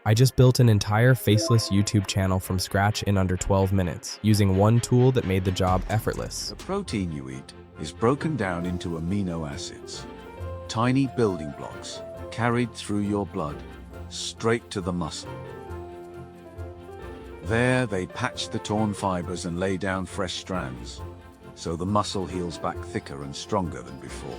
I just built an entire faceless YouTube channel from scratch in under 12 minutes, using one tool that made the job effortless. The protein you eat is broken down into amino acids, tiny building blocks carried through your blood, straight to the muscle. There they patch the torn fibers and lay down fresh strands, so the muscle heals back thicker and stronger than before.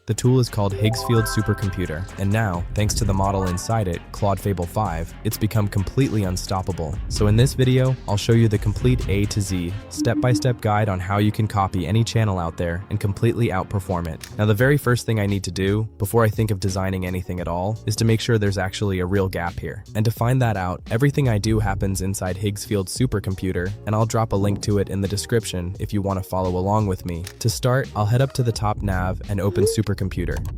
The tool is called Higgsfield Supercomputer, and now, thanks to the model inside it, Claude Fable 5, it's become completely unstoppable. So in this video, I'll show you the complete A to Z, step-by-step guide on how you can copy any channel out there and completely outperform it. Now the very first thing I need to do, before I think of designing anything at all, is to make sure there's actually a real gap here. And to find that out, everything I do happens inside Higgsfield Supercomputer, and I'll drop a link to it in the description if you want to follow along with me. To start, I'll head up to the top nav and open Supercomputer,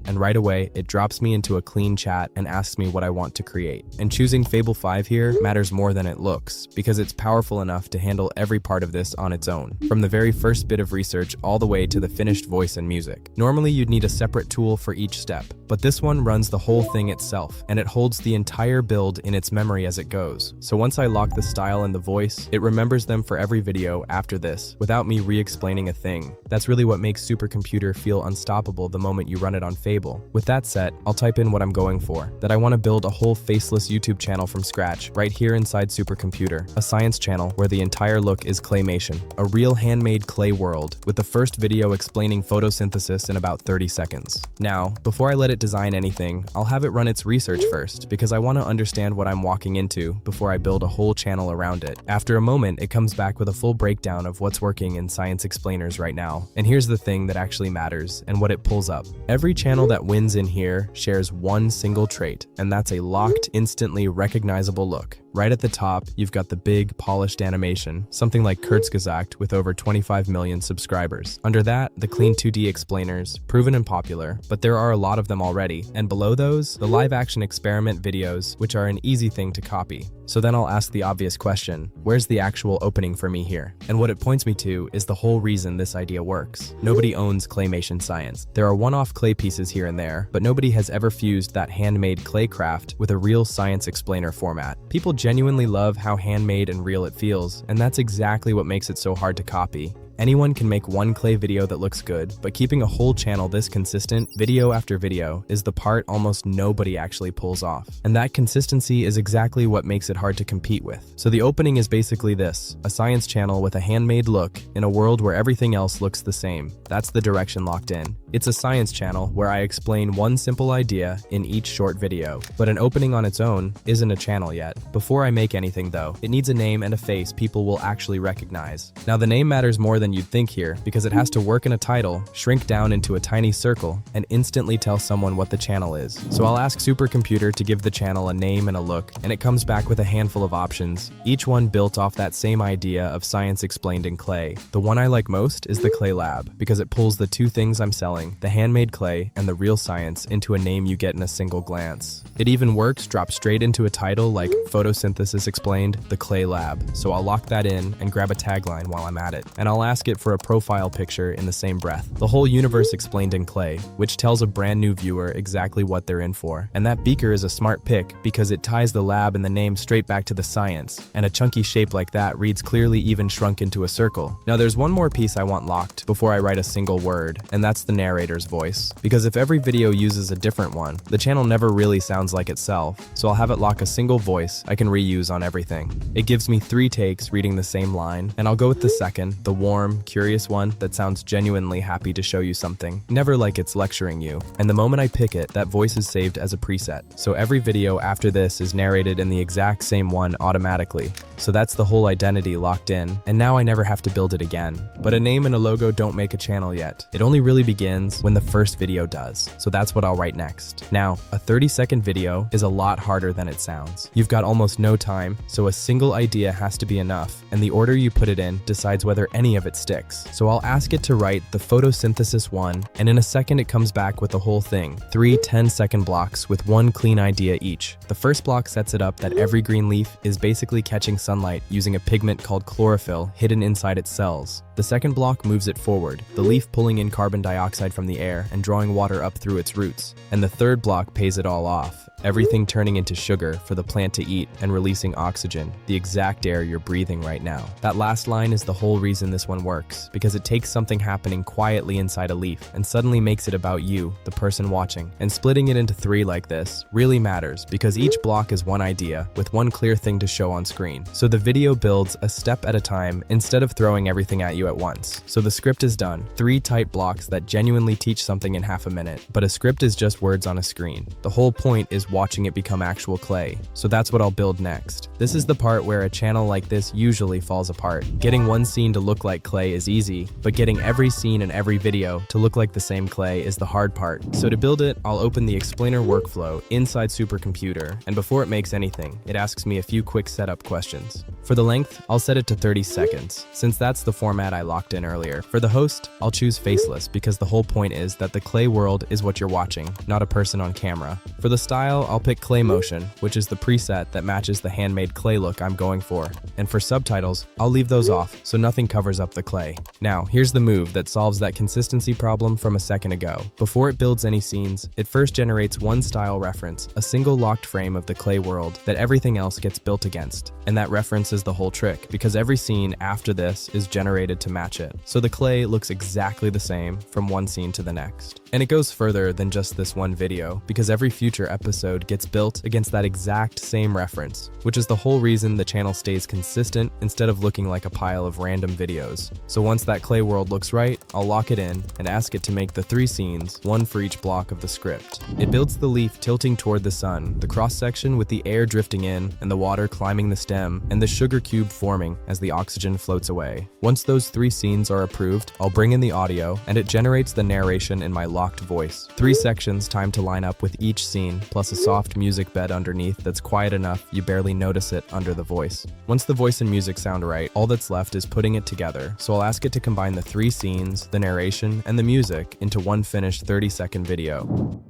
and right away it drops me into a clean chat and asks me what I want to create. And choosing Fable 5 here matters more than it looks, because it's powerful enough to handle every part of this on its own, from the very first bit of research all the way to the finished voice and music. Normally you'd need a separate tool for each step, but this one runs the whole thing itself, and it holds the entire build in its memory as it goes. So once I lock the style and the voice, it remembers them for every video after this, without me re-explaining a thing. That's really what makes Supercomputer feel unstoppable the moment you run it on Fable. With that set, I'll type in what I'm going for, that I want to build a whole faceless YouTube channel from scratch, right here inside Supercomputer, a science channel where the entire look is claymation, a real handmade clay world, with the first video explaining photosynthesis in about 30 seconds. Now, before I let it design anything, I'll have it run its research first, because I want to understand what I'm walking into before I build a whole channel around it. After a moment, it comes back with a full breakdown of what's working in science explainers right now. And here's the thing that actually matters, and what it pulls up. Every channel that wins in here shares one single trait, and that's a locked, instantly recognizable look. Right at the top, you've got the big, polished animation, something like Kurzgesagt with over 25 million subscribers. Under that, the clean 2D explainers, proven and popular, but there are a lot of them already. And below those, the live-action experiment videos, which are an easy thing to copy. So then I'll ask the obvious question, where's the actual opening for me here? And what it points me to is the whole reason this idea works. Nobody owns claymation science. There are one-off clay pieces here and there, but nobody has ever fused that handmade clay craft with a real science explainer format. People genuinely love how handmade and real it feels, and that's exactly what makes it so hard to copy. Anyone can make one clay video that looks good, but keeping a whole channel this consistent, video after video, is the part almost nobody actually pulls off. And that consistency is exactly what makes it hard to compete with. So the opening is basically this, a science channel with a handmade look in a world where everything else looks the same. That's the direction locked in. It's a science channel where I explain one simple idea in each short video, but an opening on its own isn't a channel yet. Before I make anything though, it needs a name and a face people will actually recognize. Now the name matters more than you'd think here, because it has to work in a title, shrink down into a tiny circle, and instantly tell someone what the channel is. So I'll ask Supercomputer to give the channel a name and a look, and it comes back with a handful of options, each one built off that same idea of science explained in clay. The one I like most is the Clay Lab, because it pulls the two things I'm selling, the handmade clay and the real science, into a name you get in a single glance. It even works drop straight into a title like Photosynthesis Explained, the Clay Lab, so I'll lock that in and grab a tagline while I'm at it, and I'll ask it for a profile picture in the same breath. The whole universe explained in clay, which tells a brand new viewer exactly what they're in for. And that beaker is a smart pick because it ties the lab and the name straight back to the science, and a chunky shape like that reads clearly even shrunk into a circle. Now there's one more piece I want locked before I write a single word, and that's the narrator's voice. Because if every video uses a different one, the channel never really sounds like itself, so I'll have it lock a single voice I can reuse on everything. It gives me 3 takes reading the same line, and I'll go with the second, the warm, curious one that sounds genuinely happy to show you something, never like it's lecturing you. And the moment I pick it, that voice is saved as a preset. So every video after this is narrated in the exact same one automatically. So that's the whole identity locked in, and now I never have to build it again. But a name and a logo don't make a channel yet. It only really begins when the first video does. So that's what I'll write next. Now, a 30-second video is a lot harder than it sounds. You've got almost no time, so a single idea has to be enough, and the order you put it in decides whether any of it sticks. So I'll ask it to write the photosynthesis one, and in a second it comes back with the whole thing. 3 10-second blocks with one clean idea each. The first block sets it up that every green leaf is basically catching sunlight using a pigment called chlorophyll hidden inside its cells. The second block moves it forward, the leaf pulling in carbon dioxide from the air and drawing water up through its roots. And the third block pays it all off, everything turning into sugar for the plant to eat and releasing oxygen, the exact air you're breathing right now. That last line is the whole reason this one works, because it takes something happening quietly inside a leaf and suddenly makes it about you, the person watching. And splitting it into 3 like this really matters, because each block is one idea with one clear thing to show on screen. So the video builds a step at a time instead of throwing everything at you at once. So the script is done, 3 tight blocks that genuinely teach something in half a minute. But a script is just words on a screen. The whole point is watching it become actual clay. So that's what I'll build next. This is the part where a channel like this usually falls apart. Getting one scene to look like clay is easy, but getting every scene in every video to look like the same clay is the hard part. So to build it, I'll open the explainer workflow inside Supercomputer, and before it makes anything, it asks me a few quick setup questions. For the length, I'll set it to 30 seconds, since that's the format I locked in earlier. For the host, I'll choose Faceless, because the whole point is that the clay world is what you're watching, not a person on camera. For the style, I'll pick claymation, which is the preset that matches the handmade clay look I'm going for. And for subtitles, I'll leave those off, so nothing covers up the clay. Now, here's the move that solves that consistency problem from a second ago. Before it builds any scenes, it first generates one style reference, a single locked frame of the clay world that everything else gets built against. And that reference is the whole trick, because every scene after this is generated to match it. So the clay looks exactly the same from one scene to the next. And it goes further than just this one video, because every future episode gets built against that exact same reference, which is the whole reason the channel stays consistent instead of looking like a pile of random videos. So once that clay world looks right, I'll lock it in and ask it to make the 3 scenes, one for each block of the script. It builds the leaf tilting toward the sun, the cross-section with the air drifting in and the water climbing the stem, and the sugar cube forming as the oxygen floats away. Once those 3 scenes are approved, I'll bring in the audio, and it generates the narration in my locked voice. 3 sections timed to line up with each scene, plus a soft music bed underneath that's quiet enough you barely notice it under the voice. Once the voice and music sound right, all that's left is putting it together, so I'll ask it to combine the 3 scenes, the narration, and the music into one finished 30-second video.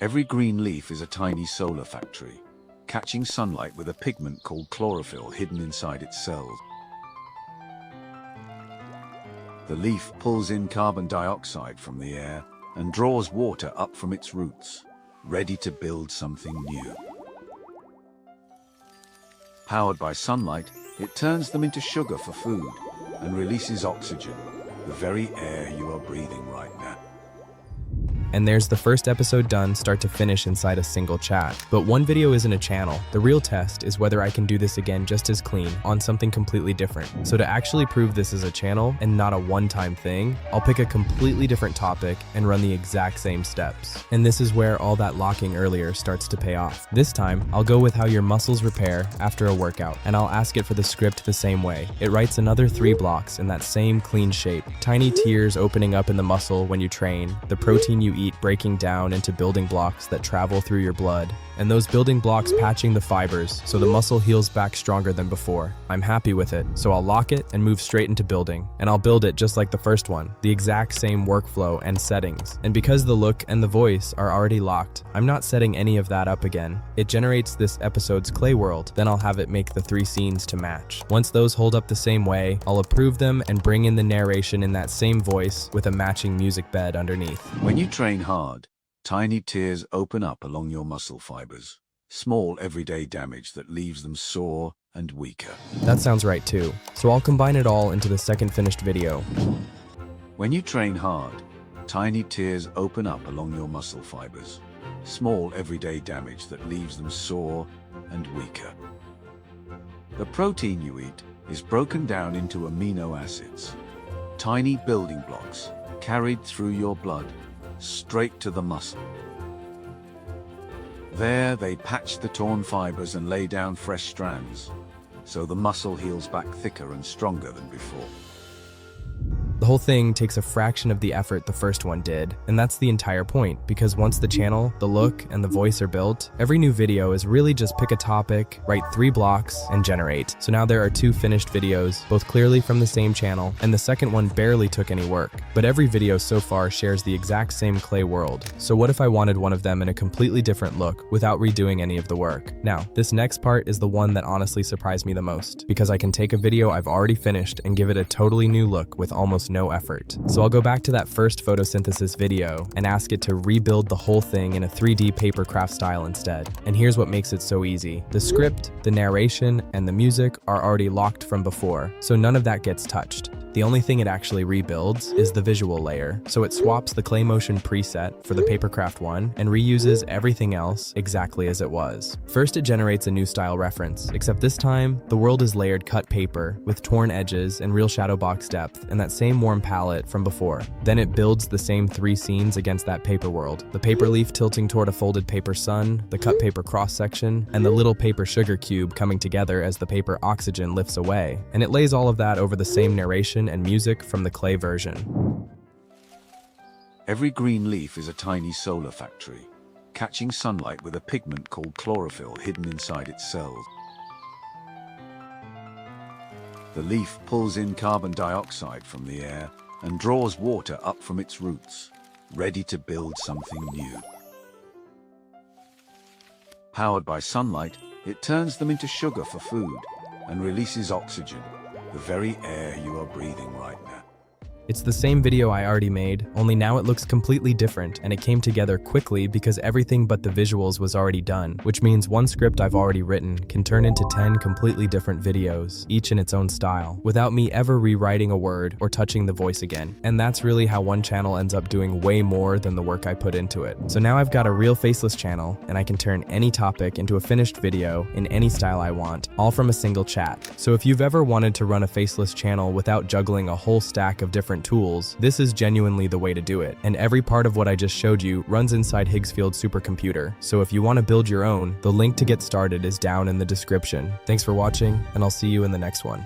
Every green leaf is a tiny solar factory, catching sunlight with a pigment called chlorophyll hidden inside its cells. The leaf pulls in carbon dioxide from the air and draws water up from its roots, ready to build something new. Powered by sunlight, it turns them into sugar for food and releases oxygen, the very air you are breathing right now. And there's the first episode done start to finish inside a single chat. But one video isn't a channel. The real test is whether I can do this again just as clean on something completely different. So to actually prove this is a channel and not a one-time thing, I'll pick a completely different topic and run the exact same steps. And this is where all that locking earlier starts to pay off. This time, I'll go with how your muscles repair after a workout, and I'll ask it for the script the same way. It writes another 3 blocks in that same clean shape. Tiny tears opening up in the muscle when you train, the protein you eat breaking down into building blocks that travel through your blood, and those building blocks patching the fibers so the muscle heals back stronger than before. I'm happy with it, so I'll lock it and move straight into building. And I'll build it just like the first one, the exact same workflow and settings. And because the look and the voice are already locked, I'm not setting any of that up again. It generates this episode's clay world, then I'll have it make the 3 scenes to match. Once those hold up the same way, I'll approve them and bring in the narration in that same voice with a matching music bed underneath. When you train hard, tiny tears open up along your muscle fibers. Small everyday damage that leaves them sore and weaker. That sounds right too. So I'll combine it all into the second finished video. When you train hard, tiny tears open up along your muscle fibers. Small everyday damage that leaves them sore and weaker. The protein you eat is broken down into amino acids, tiny building blocks carried through your blood straight to the muscle. There they patch the torn fibers and lay down fresh strands, so the muscle heals back thicker and stronger than before. The whole thing takes a fraction of the effort the first one did, and that's the entire point, because once the channel, the look, and the voice are built, every new video is really just pick a topic, write 3 blocks, and generate. So now there are 2 finished videos, both clearly from the same channel, and the second one barely took any work. But every video so far shares the exact same clay world. So what if I wanted one of them in a completely different look without redoing any of the work? Now, this next part is the one that honestly surprised me the most, because I can take a video I've already finished and give it a totally new look with almost no effort. So I'll go back to that first photosynthesis video and ask it to rebuild the whole thing in a 3D papercraft style instead. And here's what makes it so easy. The script, the narration, and the music are already locked from before, so none of that gets touched. The only thing it actually rebuilds is the visual layer, so it swaps the claymation preset for the papercraft one and reuses everything else exactly as it was. First, it generates a new style reference, except this time, the world is layered cut paper with torn edges and real shadow box depth and that same warm palette from before. Then it builds the same 3 scenes against that paper world: the paper leaf tilting toward a folded paper sun, the cut paper cross section, and the little paper sugar cube coming together as the paper oxygen lifts away. And it lays all of that over the same narration and music from the clay version. Every green leaf is a tiny solar factory, catching sunlight with a pigment called chlorophyll hidden inside its cells. The leaf pulls in carbon dioxide from the air and draws water up from its roots, ready to build something new. Powered by sunlight, it turns them into sugar for food and releases oxygen, the very air you are breathing right now. It's the same video I already made, only now it looks completely different, and it came together quickly because everything but the visuals was already done, which means one script I've already written can turn into 10 completely different videos, each in its own style, without me ever rewriting a word or touching the voice again. And that's really how one channel ends up doing way more than the work I put into it. So now I've got a real faceless channel, and I can turn any topic into a finished video in any style I want, all from a single chat. So if you've ever wanted to run a faceless channel without juggling a whole stack of different tools, this is genuinely the way to do it. And every part of what I just showed you runs inside Higgsfield Supercomputer. So if you want to build your own, the link to get started is down in the description. Thanks for watching, and I'll see you in the next one.